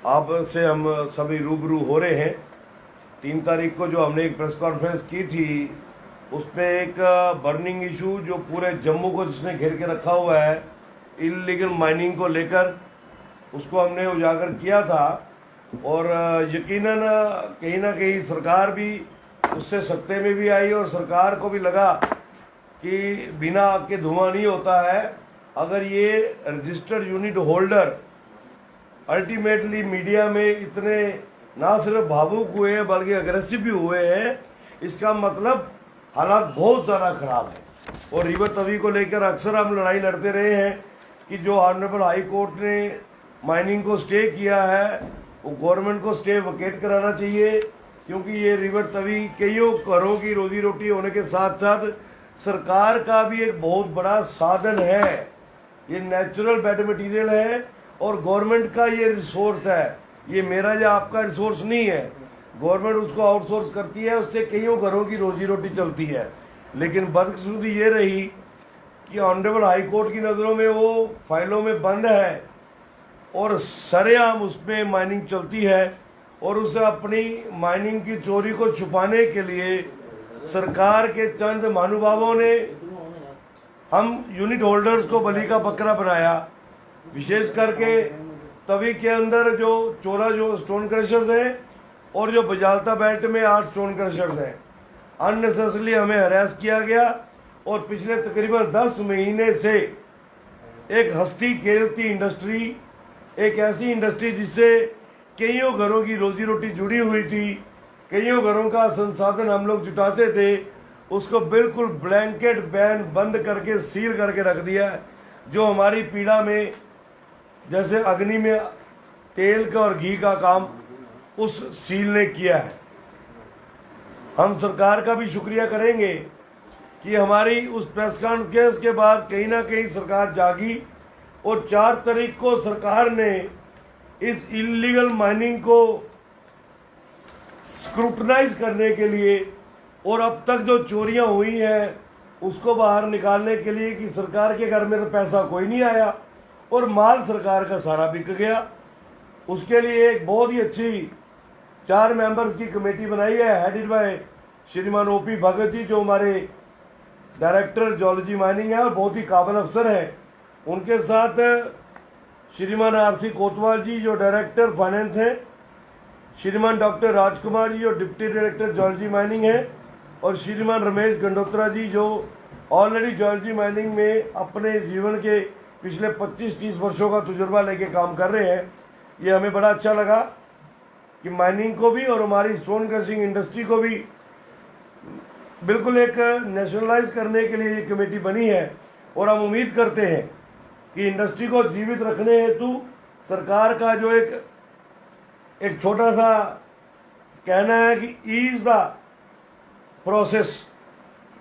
आपसे हम सभी रूबरू हो रहे हैं। 3 तारीख को जो हमने एक प्रेस कॉन्फ्रेंस की थी उसमें एक बर्निंग इशू जो पूरे जम्मू को जिसने घेर के रखा हुआ है इलीगल माइनिंग को लेकर, उसको हमने उजागर किया था। और यकीनन कहीं ना कहीं सरकार भी उससे सत्ते में भी आई और सरकार को भी लगा कि बिना आग के धुआं नहीं होता है। अगर ये registered unit holder ultimately media में इतने ना सिर्फ भावुक हुए हैं बल्कि अग्रेसिव भी हुए हैं, इसका मतलब हालात बहुत ज़्यादा खराब है। और रिवर तवी को लेकर अक्सर हम लड़ाई लड़ते रहे हैं कि जो ऑनरेबल हाई कोर्ट ने माइनिंग को स्टे किया है वो गवर्नमेंट को स्टे वकेट कराना चाहिए, क्योंकि ये रिवर तवी कईयों घरों की रोजी रोटी होने के साथ साथ सरकार का भी एक बहुत बड़ा साधन है। ये नेचुरल बेड मटेरियल है और गवर्नमेंट का ये रिसोर्स है, ये मेरा या आपका रिसोर्स नहीं है। गवर्नमेंट उसको आउटसोर्स करती है, उससे कईयों घरों की रोजी रोटी चलती है। लेकिन बदकिस्मती ये रही कि ऑनरेबल हाई कोर्ट की नज़रों में वो फाइलों में बंद है और सरेआम उसमें माइनिंग चलती है। और उसे अपनी माइनिंग की चोरी को छुपाने के लिए सरकार के चंद महानुभावों ने हम यूनिट होल्डर्स को बलि का बकरा बनाया। विशेष करके तवी के अंदर जो 14 स्टोन क्रशर्स हैं और जो बजालता बेल्ट में 8 स्टोन क्रशर्स हैं, अननेसेसरली हमें हरास किया गया। और पिछले तकरीबन 10 महीने से एक हंसती खेलती इंडस्ट्री, एक ऐसी इंडस्ट्री जिससे कईयों घरों की रोजी रोटी जुड़ी हुई थी, कईयों घरों का संसाधन हम लोग जुटाते थे, उसको बिल्कुल ब्लैंकेट बैन बंद करके सील करके रख दिया है। जो हमारी पीड़ा में जैसे अग्नि में तेल का और घी का काम उस सील ने किया है। हम सरकार का भी शुक्रिया करेंगे कि हमारी उस प्रेस कॉन्फ्रेंस के बाद कहीं ना कहीं सरकार जागी और 4 तारीख को सरकार ने इस इलीगल माइनिंग को स्क्रूटनाइज करने के लिए और अब तक जो चोरियां हुई हैं उसको बाहर निकालने के लिए कि सरकार के घर में तो पैसा कोई नहीं आया और माल सरकार का सारा बिक गया, उसके लिए एक बहुत ही अच्छी 4 मेंबर्स की कमेटी बनाई है, हेडेड बाय श्रीमान ओपी भगत जी, जो हमारे डायरेक्टर जियोलॉजी माइनिंग है और बहुत ही काबिल अफसर हैं। उनके साथ श्रीमान आरसी कोतवाल जी जो डायरेक्टर फाइनेंस हैं, श्रीमान डॉक्टर राजकुमार जी जो डिप्टी डायरेक्टर जियोलॉजी माइनिंग है, और श्रीमान रमेश गंडोत्रा जी जो ऑलरेडी जियोलॉजी माइनिंग में अपने जीवन के पिछले 25-30 वर्षों का तजुर्बा लेके काम कर रहे हैं। ये हमें बड़ा अच्छा लगा कि माइनिंग को भी और हमारी स्टोन क्रशिंग इंडस्ट्री को भी बिल्कुल एक नेशनलाइज करने के लिए ये कमेटी बनी है। और हम उम्मीद करते हैं कि इंडस्ट्री को जीवित रखने हेतु सरकार का जो एक छोटा सा कहना है कि ईज द प्रोसेस,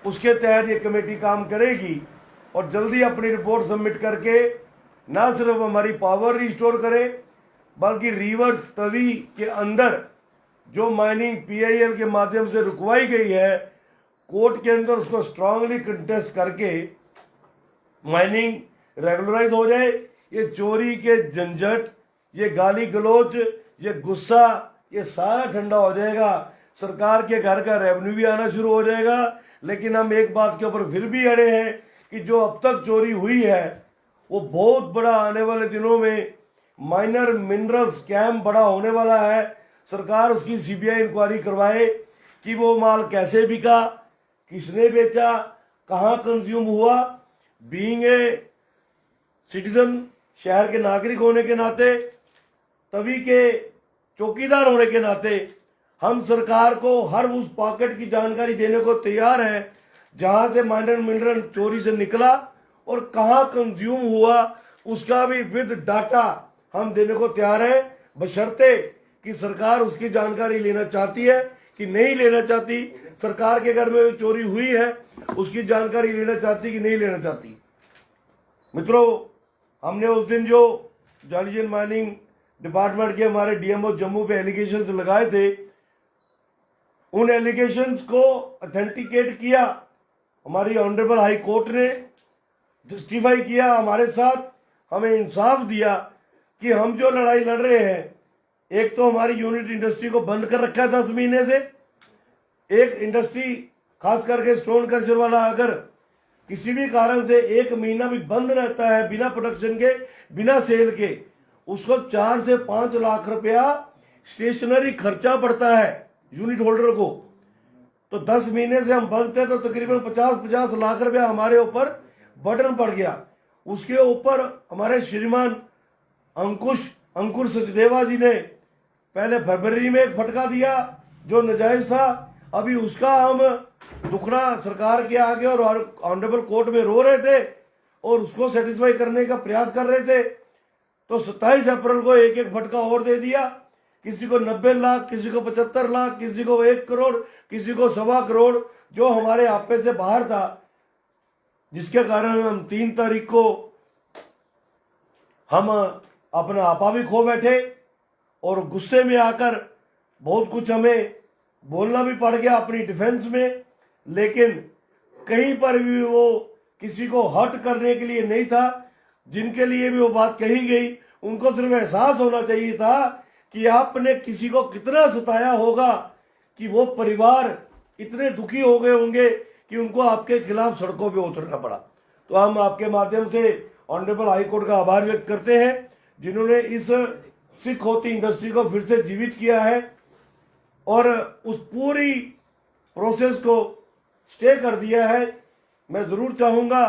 उसके तहत ये कमेटी काम करेगी और जल्दी अपनी रिपोर्ट सबमिट करके ना सिर्फ हमारी पावर रिस्टोर करे बल्कि रिवर तवी के अंदर जो माइनिंग पीआईएल के माध्यम से रुकवाई गई है, कोर्ट के अंदर उसको स्ट्रांगली कंटेस्ट करके माइनिंग रेगुलराइज हो जाए। ये चोरी के झंझट, ये गाली गलोच, ये गुस्सा, ये सारा ठंडा हो जाएगा। सरकार के घर का रेवेन्यू भी आना शुरू हो जाएगा। लेकिन हम एक बात के ऊपर फिर भी अड़े हैं कि जो अब तक चोरी हुई है वो बहुत बड़ा आने वाले दिनों में माइनर मिनरल स्कैम बड़ा होने वाला है। सरकार उसकी सीबीआई इंक्वायरी करवाए कि वो माल कैसे बिका, किसने बेचा, कहाँ कंज्यूम हुआ। बीइंग ए सिटीजन, शहर के नागरिक होने के नाते, तभी के चौकीदार होने के नाते हम सरकार को हर उस पॉकेट की जानकारी देने को तैयार हैं जहां से माइनर मिनरल चोरी से निकला और कहां कंज्यूम हुआ, उसका भी विद डाटा हम देने को तैयार हैं, बशर्ते कि सरकार उसकी जानकारी लेना चाहती है कि नहीं लेना चाहती। सरकार के घर में जो चोरी हुई है उसकी जानकारी लेना चाहती कि नहीं लेना चाहती। मित्रों, हमने उस दिन जो जियोलॉजी माइनिंग डिपार्टमेंट के हमारे डीएमओ जम्मू पे एलिगेशंस लगाए थे, उन एलिगेशंस को ऑथेंटिकेट किया। हमारी ऑनरेबल हाई कोर्ट ने जस्टिफाई किया हमारे साथ, हमें इंसाफ दिया कि हम जो लड़ाई लड़ रहे हैं एक तो हमारी यूनिट इंडस्ट्री को बंद कर रखा है 10 महीने से। एक इंडस्ट्री खास करके स्टोन क्रशर वाला अगर किसी भी कारण से 1 महीना भी बंद रहता है बिना प्रोडक्शन के, बिना सेल के, उसको 4 से 5 लाख रुपया स्टेशनरी खर्चा पड़ता है यूनिट होल्डर को। तो 10 महीने से हम बंद थे तो तकरीबन 50 लाख रुपया हमारे ऊपर बर्डन पड़ गया। उसके ऊपर हमारे श्रीमान अंकुर सचदेवा जी ने पहले फरवरी में एक फटका दिया जो नाजायज था। अभी उसका हम दुखड़ा सरकार के आगे और ऑनरेबल कोर्ट में रो रहे थे और उसको सेटिस्फाई करने का प्रयास कर रहे थे। तो 27 अप्रैल को एक एक फटका और दे दिया, किसी को 90 लाख, किसी को 75 लाख, किसी को 1 करोड़, किसी को 1.25 करोड़, जो हमारे आपे से बाहर था, जिसके कारण हम 3 तारीख को हम अपना आपा भी खो बैठे और गुस्से में आकर बहुत कुछ हमें बोलना भी पड़ गया अपनी डिफेंस में। लेकिन कहीं पर भी वो किसी को हर्ट करने के लिए नहीं था। जिनके लिए भी वो बात कही गई उनको सिर्फ एहसास होना चाहिए था कि आपने किसी को कितना सताया होगा कि वो परिवार इतने दुखी हो गए होंगे कि उनको आपके खिलाफ सड़कों पे उतरना पड़ा। तो हम आपके माध्यम से ऑनरेबल हाई कोर्ट का आभार व्यक्त करते हैं जिन्होंने इस सिख होती इंडस्ट्री को फिर से जीवित किया है और उस पूरी प्रोसेस को स्टे कर दिया है। मैं जरूर चाहूंगा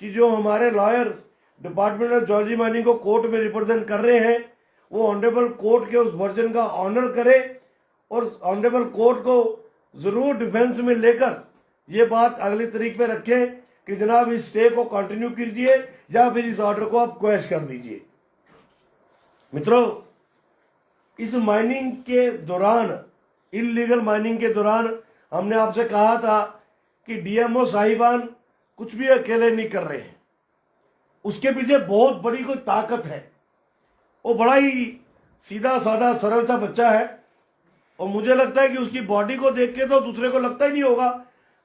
कि जो हमारे लॉयर्स डिपार्टमेंट ऑफ ज्योलॉजी माइनिंग को कोर्ट में रिप्रेजेंट कर रहे हैं वो ऑनरेबल कोर्ट के उस वर्जन का ऑनर करे और ऑनरेबल कोर्ट को जरूर डिफेंस में लेकर ये बात अगली तारीख पे रखें कि जनाब इस स्टे को कंटिन्यू कीजिए या फिर इस ऑर्डर को आप क्वैश कर दीजिए। मित्रों, इस माइनिंग के दौरान, इलीगल माइनिंग के दौरान हमने आपसे कहा था कि डीएमओ साहिबान कुछ भी अकेले नहीं कर रहे हैं, उसके पीछे बहुत बड़ी कोई ताकत है। वो बड़ा ही सीधा साधा सरल सा बच्चा है और मुझे लगता है कि उसकी बॉडी को देख के तो दूसरे को लगता ही नहीं होगा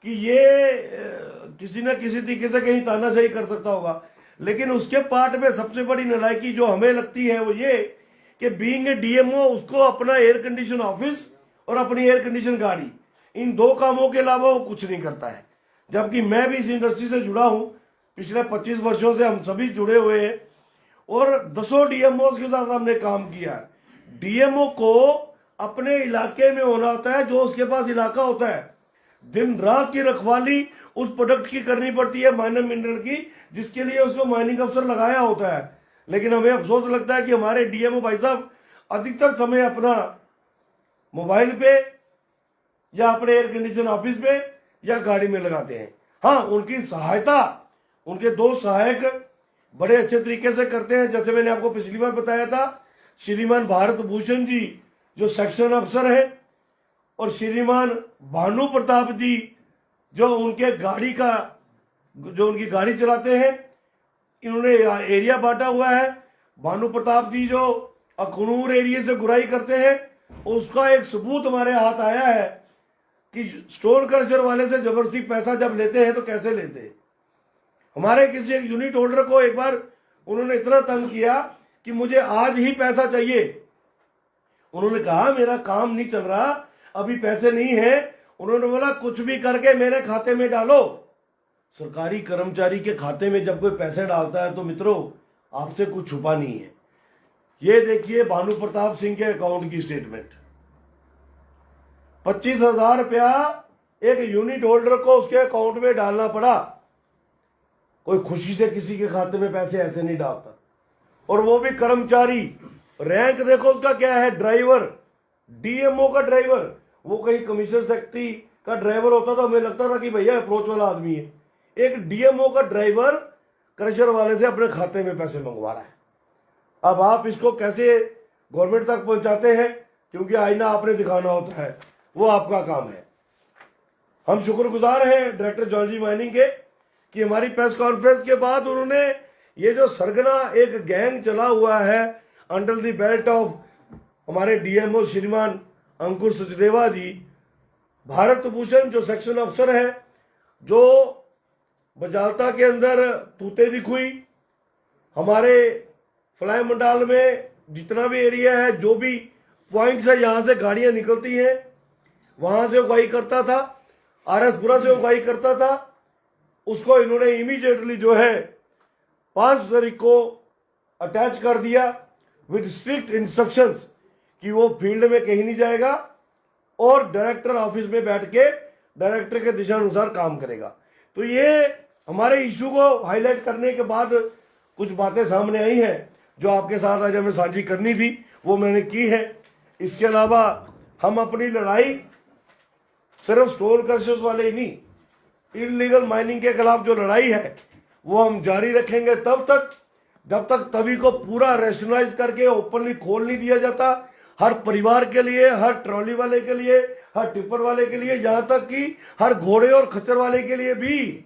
कि ये किसी न किसी तरीके से कहीं तानाशाही कर सकता होगा। लेकिन उसके पार्ट में सबसे बड़ी नालायकी जो हमें लगती है वो ये कि बीइंग ए डीएमओ उसको अपना एयर कंडीशन ऑफिस और अपनी एयर कंडीशन गाड़ी, इन 2 कामों के अलावा वो कुछ नहीं करता है। जबकि मैं भी इस इंडस्ट्री से जुड़ा हूं, पिछले 25 वर्षों से हम सभी जुड़े हुए हैं और 10 डीएमओ के साथ हमने काम किया। डीएमओ को अपने इलाके में होना होता है, जो उसके पास इलाका होता है। दिन रात की रखवाली उस प्रोडक्ट की करनी पड़ती है, माइनर मिनरल की, जिसके लिए उसको माइनिंग अफसर लगाया होता है। लेकिन हमें अफसोस लगता है कि हमारे डीएमओ भाई साहब अधिकतर समय अपना मोबाइल पे या अपने एयर कंडीशन ऑफिस पे या गाड़ी में लगाते हैं। हाँ, उनकी सहायता उनके 2 सहायक बड़े अच्छे तरीके से करते हैं। जैसे मैंने आपको पिछली बार बताया था, श्रीमान भारत भूषण जी जो सेक्शन अफसर है और श्रीमान भानु प्रताप जी जो उनके गाड़ी का जो उनकी गाड़ी चलाते हैं, इन्होंने एरिया बांटा हुआ है। भानु प्रताप जी जो अखनूर एरिया से गुराई करते हैं, उसका एक सबूत हमारे हाथ आया है कि स्टोन क्रशर वाले से जबरदस्ती पैसा जब लेते हैं तो कैसे लेते हैं। हमारे किसी एक यूनिट होल्डर को एक बार उन्होंने इतना तंग किया कि मुझे आज ही पैसा चाहिए। उन्होंने कहा मेरा काम नहीं चल रहा, अभी पैसे नहीं है। उन्होंने बोला कुछ भी करके मेरे खाते में डालो। सरकारी कर्मचारी के खाते में जब कोई पैसे डालता है तो मित्रों आपसे कुछ छुपा नहीं है। ये देखिए भानु प्रताप सिंह के अकाउंट की स्टेटमेंट, 25,000 रुपया एक यूनिट होल्डर को उसके अकाउंट में डालना पड़ा। कोई खुशी से किसी के खाते में पैसे ऐसे नहीं डालता, और वो भी कर्मचारी। रैंक देखो उसका क्या है, ड्राइवर, डीएमओ का ड्राइवर। वो कहीं कमिश्नर सेक्रेटरी का ड्राइवर होता तो हमें लगता था कि भैया अप्रोच वाला आदमी है। एक डीएमओ का ड्राइवर क्रशर वाले से अपने खाते में पैसे मंगवा रहा है। अब आप इसको कैसे गवर्नमेंट तक पहुंचाते हैं, क्योंकि आईना आपने दिखाना होता है, वो आपका काम है। हम शुक्रगुजार हैं डायरेक्टर ज्योलॉजी माइनिंग के कि हमारी प्रेस कॉन्फ्रेंस के बाद उन्होंने ये जो सरगना एक गैंग चला हुआ है अंडर द बेल्ट ऑफ हमारे डीएमओ श्रीमान अंकुर सचदेवा जी, भारत भूषण जो सेक्शन अफसर है, जो बजालता के अंदर तूते दिखुई, हमारे फ्लाई मंडाल में जितना भी एरिया है, जो भी पॉइंट से यहां से गाड़ियां निकलती हैं, वहां से उगाई करता था, आरएसपुरा से उगाई करता था, उसको इन्होंने इमीडिएटली जो है 5 तारीख को अटैच कर दिया विद स्ट्रिक्ट इंस्ट्रक्शंस कि वो फील्ड में कहीं नहीं जाएगा और डायरेक्टर ऑफिस में बैठ के डायरेक्टर के दिशा अनुसार काम करेगा। तो ये हमारे इशू को हाईलाइट करने के बाद कुछ बातें सामने आई हैं जो आपके साथ आज हमें साझी करनी थी, वो मैंने की है। इसके अलावा हम अपनी लड़ाई सिर्फ स्टोन क्रशर्स वाले ही नहीं, इलीगल माइनिंग के खिलाफ जो लड़ाई है वो हम जारी रखेंगे तब तक जब तक तवी को पूरा रैशनलाइज करके ओपनली खोल नहीं दिया जाता, हर परिवार के लिए, हर ट्रॉली वाले के लिए, हर टिप्पर वाले के लिए, यहां तक कि हर घोड़े और खच्चर वाले के लिए भी।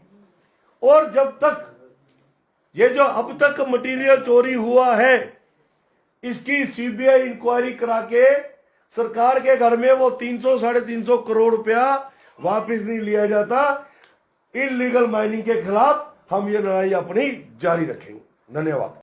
और जब तक ये जो अब तक मटेरियल चोरी हुआ है इसकी सीबीआई इंक्वायरी करा के सरकार के घर में वो 300 साढ़े 300 करोड़ रुपया वापस नहीं लिया जाता। इलीगल माइनिंग के खिलाफ हम ये लड़ाई अपनी जारी रखेंगे। धन्यवाद।